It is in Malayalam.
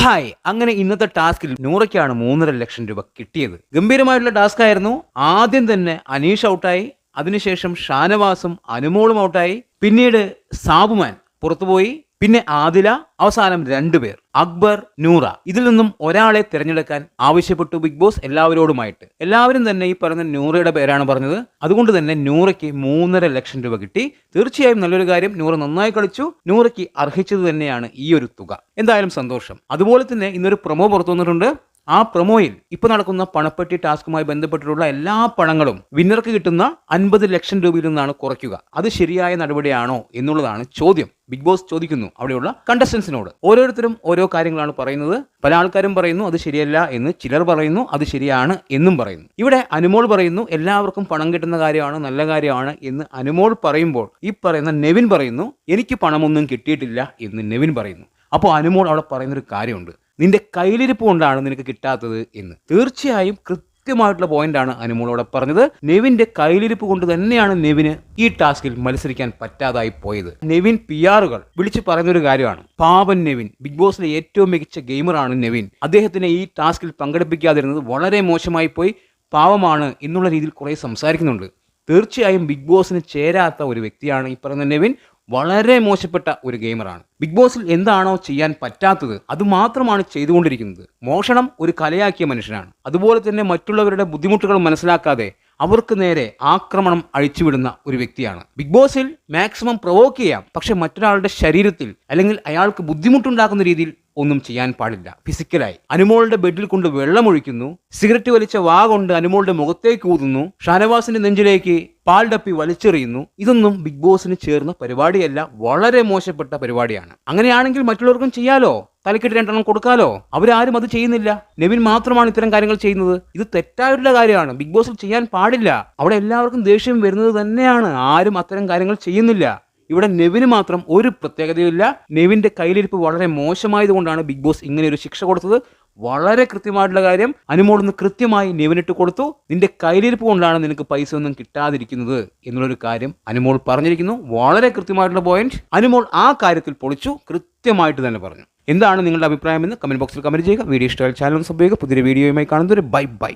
ഹായ്, അങ്ങനെ ഇന്നത്തെ ടാസ്കിൽ നൂറയ്ക്കാണ് 3.5 ലക്ഷം രൂപ കിട്ടിയത്. ഗംഭീരമായിട്ടുള്ള ടാസ്ക് ആയിരുന്നു. ആദ്യം തന്നെ അനീഷ് ഔട്ടായി, അതിനുശേഷം ഷാനവാസും അനുമോളും ഔട്ടായി, പിന്നീട് സാബുമാൻ പുറത്തുപോയി, പിന്നെ ആദില, അവസാനം 2 പേർ അക്ബർ, നൂറ. ഇതിൽ നിന്നും ഒരാളെ തിരഞ്ഞെടുക്കാൻ ആവശ്യപ്പെട്ടു ബിഗ് ബോസ് എല്ലാവരോടുമായിട്ട്. എല്ലാവരും തന്നെ ഈ പറഞ്ഞ നൂറയുടെ പേരാണ് പറഞ്ഞത്. അതുകൊണ്ട് തന്നെ നൂറയ്ക്ക് 3.5 ലക്ഷം രൂപ കിട്ടി. തീർച്ചയായും നല്ലൊരു കാര്യം. നൂറ നന്നായി കളിച്ചു. നൂറയ്ക്ക് അർഹിച്ചത് തന്നെയാണ് ഈ ഒരു തുക. എന്തായാലും സന്തോഷം. അതുപോലെ തന്നെ ഇന്നൊരു പ്രൊമോ പുറത്തു വന്നിട്ടുണ്ട്. ആ പ്രൊമോയിൽ ഇപ്പൊ നടക്കുന്ന പണപ്പെട്ടി ടാസ്കുമായി ബന്ധപ്പെട്ടിട്ടുള്ള എല്ലാ പണങ്ങളും വിന്നർക്ക് കിട്ടുന്ന 50 ലക്ഷം രൂപയിൽ നിന്നാണ് കുറയ്ക്കുക. അത് ശരിയായ നടപടിയാണോ എന്നുള്ളതാണ് ചോദ്യം. ബിഗ് ബോസ് ചോദിക്കുന്നു അവിടെയുള്ള കണ്ടസ്റ്റൻസിനോട്. ഓരോരുത്തരും ഓരോ കാര്യങ്ങളാണ് പറയുന്നത്. പല ആൾക്കാരും പറയുന്നു അത് ശരിയല്ല എന്ന്, ചിലർ പറയുന്നു അത് ശരിയാണ് എന്നും പറയുന്നു. ഇവിടെ അനുമോൾ പറയുന്നു എല്ലാവർക്കും പണം കിട്ടുന്ന കാര്യമാണ്, നല്ല കാര്യമാണ് എന്ന് അനുമോൾ പറയുമ്പോൾ, ഈ പറയുന്ന നെവിൻ പറയുന്നു എനിക്ക് പണമൊന്നും കിട്ടിയിട്ടില്ല എന്ന് നെവിൻ പറയുന്നു. അപ്പോൾ അനുമോൾ അവിടെ പറയുന്നൊരു കാര്യമുണ്ട്, നിന്റെ കയ്യിലിരിപ്പ് കൊണ്ടാണ് നിനക്ക് കിട്ടാത്തത് എന്ന്. തീർച്ചയായും കൃത്യമായിട്ടുള്ള പോയിന്റാണ് അനുമോളോടെ പറഞ്ഞത്. നെവിന്റെ കയ്യിലിരിപ്പ് കൊണ്ട് തന്നെയാണ് നെവിന് ഈ ടാസ്കിൽ മത്സരിക്കാൻ പറ്റാതായി പോയത്. നെവിൻ പിആറുകൾ വിളിച്ചു പറയുന്നൊരു കാര്യമാണ്. പാവൻ നെവിൻ, ബിഗ് ബോസിലെ ഏറ്റവും മികച്ച ഗെയിമറാണ് നെവിൻ. അദ്ദേഹത്തിനെ ഈ ടാസ്കിൽ പങ്കെടുപ്പിക്കാതിരുന്നത് വളരെ മോശമായി പോയി, പാവമാണ് എന്നുള്ള രീതിയിൽ കുറെ സംസാരിക്കുന്നുണ്ട്. തീർച്ചയായും ബിഗ് ബോസിന് ചേരാത്ത ഒരു വ്യക്തിയാണ് ഈ പറയുന്ന നെവിൻ. വളരെ മോശപ്പെട്ട ഒരു ഗെയിമറാണ്. ബിഗ് ബോസിൽ എന്താണോ ചെയ്യാൻ പറ്റാത്തത് അത് മാത്രമാണ് ചെയ്തുകൊണ്ടിരിക്കുന്നത്. മോഷണം ഒരു കലയാക്കിയ മനുഷ്യനാണ്. അതുപോലെ തന്നെ മറ്റുള്ളവരുടെ ബുദ്ധിമുട്ടുകൾ മനസ്സിലാക്കാതെ അവർക്ക് നേരെ ആക്രമണം അഴിച്ചുവിടുന്ന ഒരു വ്യക്തിയാണ്. ബിഗ് ബോസിൽ മാക്സിമം പ്രൊവോക്ക് ചെയ്യാം, പക്ഷെ മറ്റൊരാളുടെ ശരീരത്തിൽ അല്ലെങ്കിൽ അയാൾക്ക് ബുദ്ധിമുട്ടുണ്ടാക്കുന്ന രീതിയിൽ ഒന്നും ചെയ്യാൻ പാടില്ല. ഫിസിക്കലായി അനുമോളുടെ ബെഡിൽ കൊണ്ട് വെള്ളമൊഴിക്കുന്നു, സിഗരറ്റ് വലിച്ച വാ കൊണ്ട് അനുമോളുടെ മുഖത്തേക്ക് ഊതുന്നു, ഷാനവാസിന്റെ നെഞ്ചിലേക്ക് പാൽ ഡപ്പി വലിച്ചെറിയുന്നു. ഇതൊന്നും ബിഗ് ബോസിന് ചേർന്ന പരിപാടിയല്ല, വളരെ മോശപ്പെട്ട പരിപാടിയാണ്. അങ്ങനെയാണെങ്കിൽ മറ്റുള്ളവർക്കും ചെയ്യാലോ, തലക്കെട്ട് 2 എണ്ണം കൊടുക്കാലോ. അവരാരും അത് ചെയ്യുന്നില്ല. നെവിൻ മാത്രമാണ് ഇത്തരം കാര്യങ്ങൾ ചെയ്യുന്നത്. ഇത് തെറ്റായിട്ടുള്ള കാര്യമാണ്. ബിഗ് ബോസിൽ ചെയ്യാൻ പാടില്ല. അവിടെ എല്ലാവർക്കും ദേഷ്യം വരുന്നത് തന്നെയാണ്. ആരും അത്തരം കാര്യങ്ങൾ ചെയ്യുന്നില്ല. ഇവിടെ നെവിന് മാത്രം ഒരു പ്രത്യേകതയില്ല. നെവിന്റെ കയ്യിലിരിപ്പ് വളരെ മോശമായതുകൊണ്ടാണ് ബിഗ് ബോസ് ഇങ്ങനെ ഒരു ശിക്ഷ കൊടുത്തത്. വളരെ കൃത്യമായിട്ടുള്ള കാര്യം അനുമോളൊന്ന് കൃത്യമായി നെവിനിട്ട് കൊടുത്തു. നിന്റെ കയ്യിലിരിപ്പ് കൊണ്ടാണ് നിനക്ക് പൈസ ഒന്നും കിട്ടാതിരിക്കുന്നത് എന്നുള്ളൊരു കാര്യം അനുമോൾ പറഞ്ഞിരിക്കുന്നു. വളരെ കൃത്യമായിട്ടുള്ള പോയിന്റ്. അനുമോൾ ആ കാര്യത്തിൽ പൊളിച്ചു, കൃത്യമായിട്ട് തന്നെ പറഞ്ഞു. എന്താണ് നിങ്ങളുടെ അഭിപ്രായം എന്ന് കമന്റ് ബോക്സിൽ കമന്റ് ചെയ്യുക. വീഡിയോ ഇഷ്ടമായാൽ ചാനൽ സബ്സ്ക്രൈബ് ചെയ്യുക. പുതിയ വീഡിയോയുമായി കാണുന്നവരെ ബൈ ബൈ.